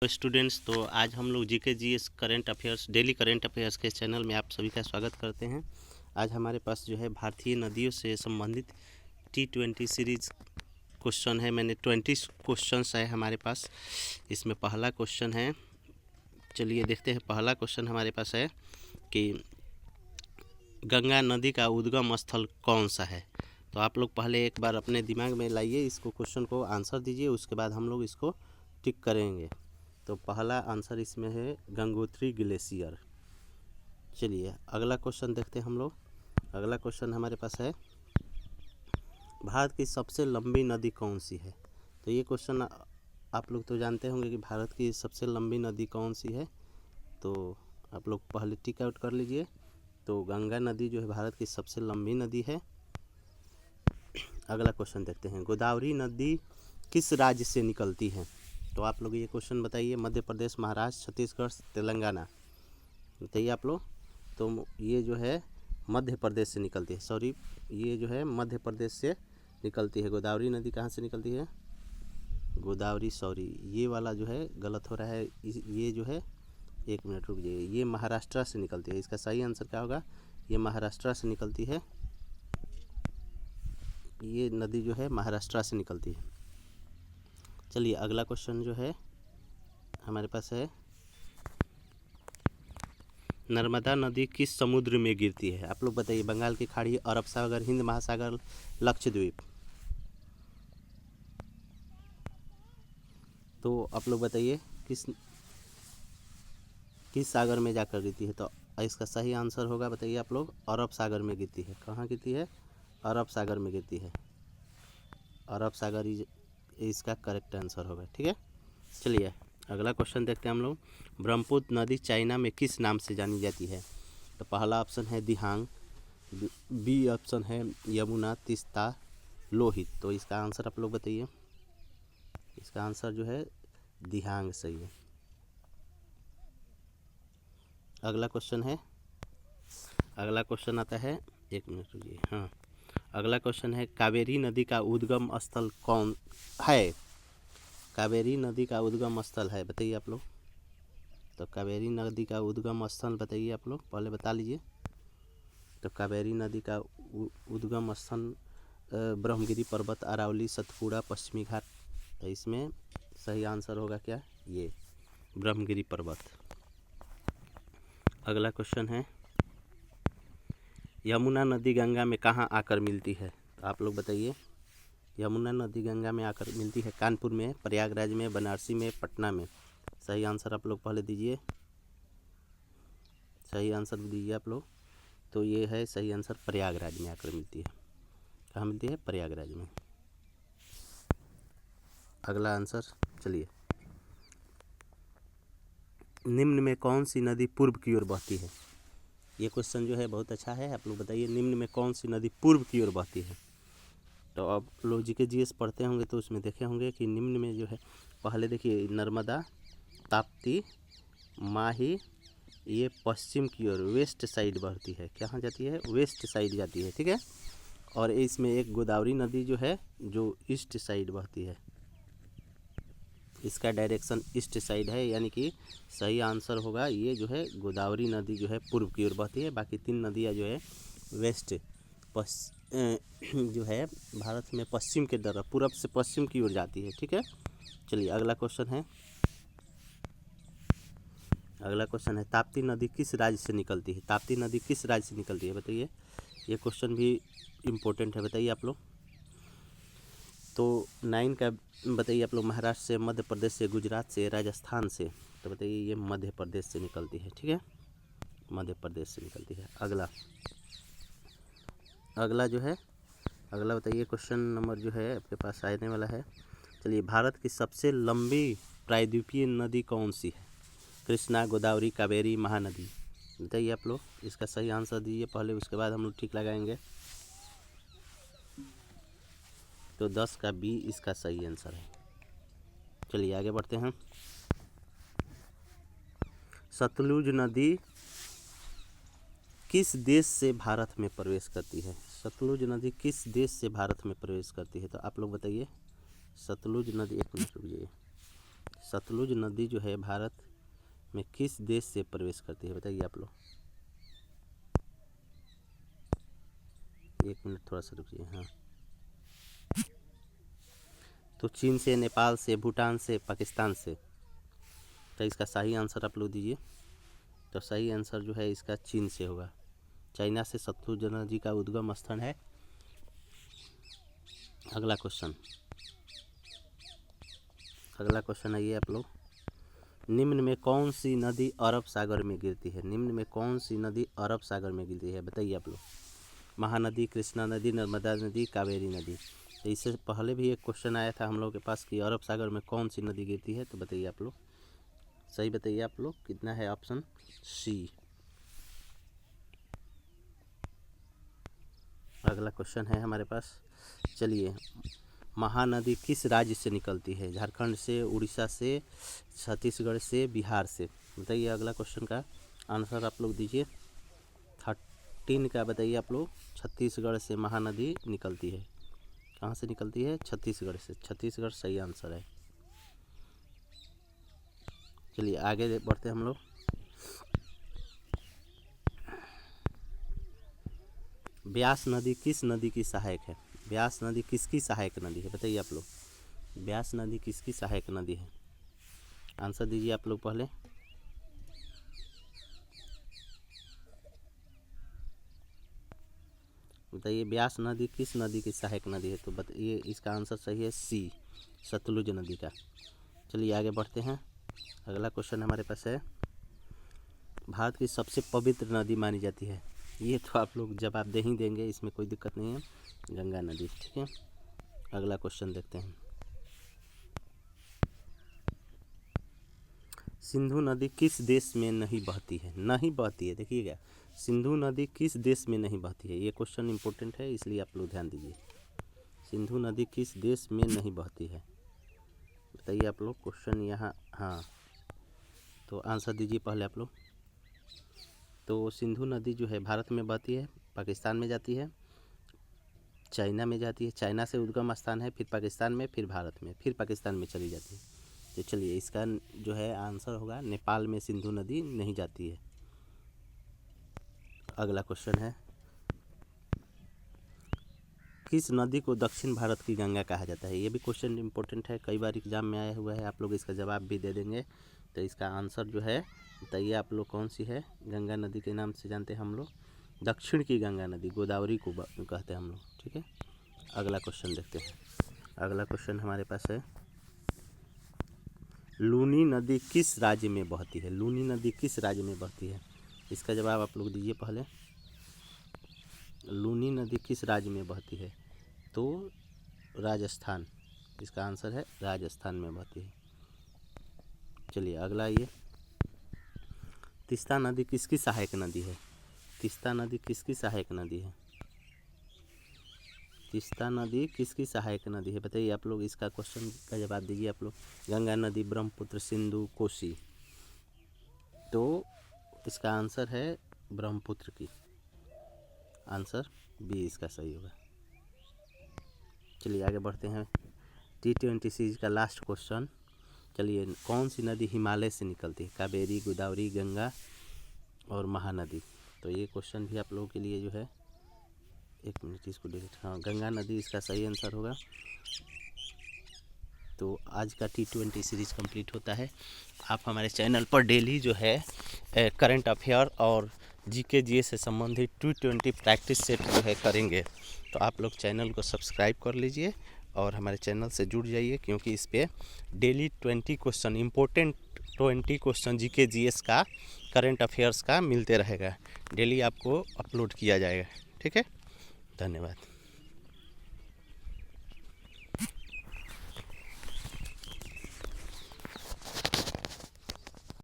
Students, तो आज हम लोग GK GS current affairs daily current affairs के चैनल में आप सभी का स्वागत करते हैं। आज हमारे पास जो है भारतीय नदियों से संबंधित T20 सीरीज क्वेश्चन है। मैंने 20 क्वेश्चंस है हमारे पास। इसमें पहला क्वेश्चन है, चलिए देखते हैं। पहला क्वेश्चन हमारे पास है कि गंगा नदी का उद्गम स्थल कौन सा है। तो आप लोग पहले एक बार अपने दिमाग में लाइए, इसको क्वेश्चन को आंसर दीजिए, उसके बाद हम लोग इसको टिक करेंगे। तो पहला आंसर इसमें है गंगोत्री ग्लेशियर। चलिए अगला क्वेश्चन देखते हैं हम लोग। अगला क्वेश्चन हमारे पास है, भारत की सबसे लंबी नदी कौन सी है। तो ये क्वेश्चन आप लोग तो जानते होंगे कि भारत की सबसे लंबी नदी कौन सी है। तो आप लोग पहले टिक आउट कर लीजिए। तो गंगा नदी जो है भारत की सबसे लंबी नदी है। अगला क्वेश्चन देखते हैं, गोदावरी नदी किस राज्य से निकलती है। तो आप लोग ये क्वेश्चन बताइए। मध्य प्रदेश, महाराष्ट्र, छत्तीसगढ़, तेलंगाना, बताइए आप लोग। तो ये जो है मध्य प्रदेश से निकलती है। ये जो है मध्य प्रदेश से निकलती है। गोदावरी नदी कहाँ से निकलती है? गोदावरी, ये वाला जो है गलत हो रहा है। ये जो है, एक मिनट रुक जाइए, ये महाराष्ट्र से निकलती है। इसका सही आंसर क्या होगा? ये महाराष्ट्र से निकलती है। ये नदी जो है महाराष्ट्र से निकलती है। चलिए अगला क्वेश्चन जो है हमारे पास है, नर्मदा नदी किस समुद्र में गिरती है। आप लोग बताइए। बंगाल की खाड़ी, अरब सागर, हिंद महासागर, लक्षद्वीप। तो आप लोग बताइए किस सागर में जाकर गिरती है। तो इसका सही आंसर होगा, बताइए आप लोग, अरब सागर में गिरती है। कहाँ गिरती है? अरब सागर में गिरती है। अरब सागर इसका करेक्ट आंसर होगा। ठीक है, चलिए अगला क्वेश्चन देखते हैं हम लोग। ब्रह्मपुत्र नदी चाइना में किस नाम से जानी जाती है। तो पहला ऑप्शन है दिहांग, बी ऑप्शन है यमुना, तीस्ता, लोहित। तो इसका आंसर आप लोग बताइए। इसका आंसर जो है दिहांग सही है। अगला क्वेश्चन है, अगला क्वेश्चन आता है, एक मिनट रुकिए। हाँ, अगला क्वेश्चन है, कावेरी नदी का उद्गम स्थल कौन है। कावेरी नदी का उद्गम स्थल है, बताइए आप लोग। तो कावेरी नदी का उद्गम स्थल बताइए आप लोग, पहले बता लीजिए। तो कावेरी नदी का उद्गम स्थल ब्रह्मगिरी पर्वत, अरावली, सतपुड़ा, पश्चिमी घाट। तो इसमें सही आंसर होगा क्या? ये ब्रह्मगिरी पर्वत। अगला क्वेश्चन है, यमुना नदी गंगा में कहाँ आकर मिलती है। तो आप लोग बताइए। यमुना नदी गंगा में आकर मिलती है कानपुर में, प्रयागराज में, बनारसी में, पटना में। सही आंसर आप लोग पहले दीजिए। सही आंसर दीजिए आप लोग। तो ये है सही आंसर, प्रयागराज में आकर मिलती है। कहाँ मिलती है? प्रयागराज में। अगला आंसर, चलिए, निम्न में कौन सी नदी पूर्व की ओर बहती है। ये क्वेश्चन जो है बहुत अच्छा है। आप लोग बताइए, निम्न में कौन सी नदी पूर्व की ओर बहती है। तो अब लोग जीके जीएस पढ़ते होंगे तो उसमें देखे होंगे कि निम्न में जो है, पहले देखिए, नर्मदा, ताप्ती, माही, ये पश्चिम की ओर वेस्ट साइड बहती है। कहाँ जाती है? वेस्ट साइड जाती है। ठीक है, और इसमें एक गोदावरी नदी जो है जो ईस्ट साइड बहती है। इसका डायरेक्शन ईस्ट साइड है, यानी कि सही आंसर होगा ये जो है गोदावरी नदी जो है पूर्व की ओर बहती है। बाकी तीन नदियाँ जो है वेस्ट जो है भारत में पश्चिम के तरफ, पूर्व से पश्चिम की ओर जाती है। ठीक है, चलिए अगला क्वेश्चन है। अगला क्वेश्चन है, ताप्ती नदी किस राज्य से निकलती है। ताप्ती नदी किस राज्य से निकलती है, बताइए। ये क्वेश्चन भी इम्पोर्टेंट है, बताइए आप लोग। तो 9 का बताइए आप लोग। महाराष्ट्र से, मध्य प्रदेश से, गुजरात से, राजस्थान से। तो बताइए, ये मध्य प्रदेश से निकलती है। ठीक है, मध्य प्रदेश से निकलती है। अगला जो है, अगला बताइए। क्वेश्चन नंबर जो है आपके पास आने वाला है। चलिए, भारत की सबसे लंबी प्रायद्वीपीय नदी कौन सी है। कृष्णा, गोदावरी, कावेरी, महानदी। बताइए आप लोग। इसका सही आंसर दीजिए पहले, उसके बाद हम लोग ठीक लगाएंगे। तो 10 का बी इसका सही आंसर है। चलिए आगे बढ़ते हैं। सतलुज नदी किस देश से भारत में प्रवेश करती है। सतलुज नदी किस देश से भारत में प्रवेश करती है। तो आप लोग बताइए। सतलुज नदी, एक मिनट रुक जाइए। सतलुज नदी जो है भारत में किस देश से प्रवेश करती है, बताइए आप लोग। 1 मिनट थोड़ा सा रुकिए। हाँ, तो चीन से, नेपाल से, भूटान से, पाकिस्तान से। तो इसका सही आंसर आप लोग दीजिए। तो सही आंसर जो है इसका चीन से होगा। चाइना से सतलुज नदी का उद्गम स्थान है। अगला क्वेश्चन आइए आप लोग। निम्न में कौन सी नदी अरब सागर में गिरती है? निम्न में कौन सी नदी अरब सागर में गिरती है, बताइए आप लोग। महानदी, कृष्णा नदी, नर्मदा नदी, कावेरी नदी। तो इससे पहले भी एक क्वेश्चन आया था हम लोग के पास कि अरब सागर में कौन सी नदी गिरती है, तो बताइए आप लोग। सही बताइए आप लोग, कितना है ऑप्शन सी। अगला क्वेश्चन है हमारे पास, चलिए। महानदी किस राज्य से निकलती है? झारखंड से, उड़ीसा से, छत्तीसगढ़ से, बिहार से। बताइए अगला क्वेश्चन का आंसर आप लोग दीजिए। 13 का बताइए आप लोग। छत्तीसगढ़ से महानदी निकलती है। कहाँ से निकलती है? छत्तीसगढ़ से। छत्तीसगढ़ सही आंसर है। चलिए आगे बढ़ते हैं हम लोग। ब्यास नदी किस नदी की सहायक है? ब्यास नदी किसकी सहायक नदी है, बताइए आप लोग। ब्यास नदी किसकी सहायक नदी है? आंसर दीजिए आप लोग पहले। बताइए ब्यास नदी किस नदी की सहायक नदी है? तो बताइए, इसका आंसर सही है सी, सतलुज नदी का। चलिए आगे बढ़ते हैं। अगला क्वेश्चन हमारे पास है, भारत की सबसे पवित्र नदी मानी जाती है? ये तो आप लोग जवाब दे ही देंगे, इसमें कोई दिक्कत नहीं है, गंगा नदी। ठीक है, अगला क्वेश्चन देखते हैं। सिंधु नदी किस देश में नहीं बहती है? नहीं बहती है, देखिएगा, सिंधु नदी किस देश में नहीं बहती है? ये क्वेश्चन इंपॉर्टेंट है, इसलिए आप लोग ध्यान दीजिए। सिंधु नदी किस देश में नहीं बहती है, बताइए आप लोग। क्वेश्चन यहाँ, हाँ, तो आंसर दीजिए पहले आप लोग। तो सिंधु नदी जो है भारत में बहती है, पाकिस्तान में जाती है, चाइना में जाती है, चाइना से उद्गम स्थान है, फिर पाकिस्तान में, फिर भारत में, फिर पाकिस्तान में चली जाती है। तो चलिए इसका जो है आंसर होगा नेपाल में सिंधु नदी नहीं जाती है। अगला क्वेश्चन है, किस नदी को दक्षिण भारत की गंगा कहा जाता है? ये भी क्वेश्चन इंपॉर्टेंट है, कई बार एग्जाम में आया हुआ है, आप लोग इसका जवाब भी दे देंगे। तो इसका आंसर जो है बताइए आप लोग, कौन सी है? गंगा नदी के नाम से जानते हैं हम लोग, दक्षिण की गंगा नदी, गोदावरी को कहते हैं हम लोग। ठीक है, अगला क्वेश्चन देखते हैं। अगला क्वेश्चन हमारे पास है, लूनी नदी किस राज्य में बहती है? लूनी नदी किस राज्य में बहती है? इसका जवाब आप लोग दीजिए पहले। लूनी नदी किस राज्य में बहती है? तो राजस्थान, इसका आंसर है राजस्थान में बहती है। चलिए अगला ये, तीस्ता नदी किसकी सहायक नदी है? तीस्ता नदी किसकी सहायक नदी है? तीस्ता नदी किसकी सहायक नदी है, बताइए आप लोग। इसका क्वेश्चन का जवाब दीजिए आप लोग। गंगा नदी, ब्रह्मपुत्र, सिंधु, कोसी। तो इसका आंसर है ब्रह्मपुत्र की, आंसर बी इसका सही होगा। चलिए आगे बढ़ते हैं। T20 सीरीज का लास्ट क्वेश्चन, चलिए, कौन सी नदी हिमालय से निकलती है? कावेरी, गोदावरी, गंगा और महानदी। तो ये क्वेश्चन भी आप लोगों के लिए जो है, 1 मिनट इसको डिलीट, हाँ, गंगा नदी इसका सही आंसर होगा। तो आज का T20 सीरीज़ कंप्लीट होता है। आप हमारे चैनल पर डेली जो है करंट अफेयर और GK GS से संबंधित T20 प्रैक्टिस सेट जो है करेंगे। तो आप लोग चैनल को सब्सक्राइब कर लीजिए और हमारे चैनल से जुड़ जाइए, क्योंकि इस पर daily 20 question, important 20 question GK GS का, करंट अफेयर्स का मिलते रहेगा। डेली आपको अपलोड किया जाएगा। ठीक है, धन्यवाद।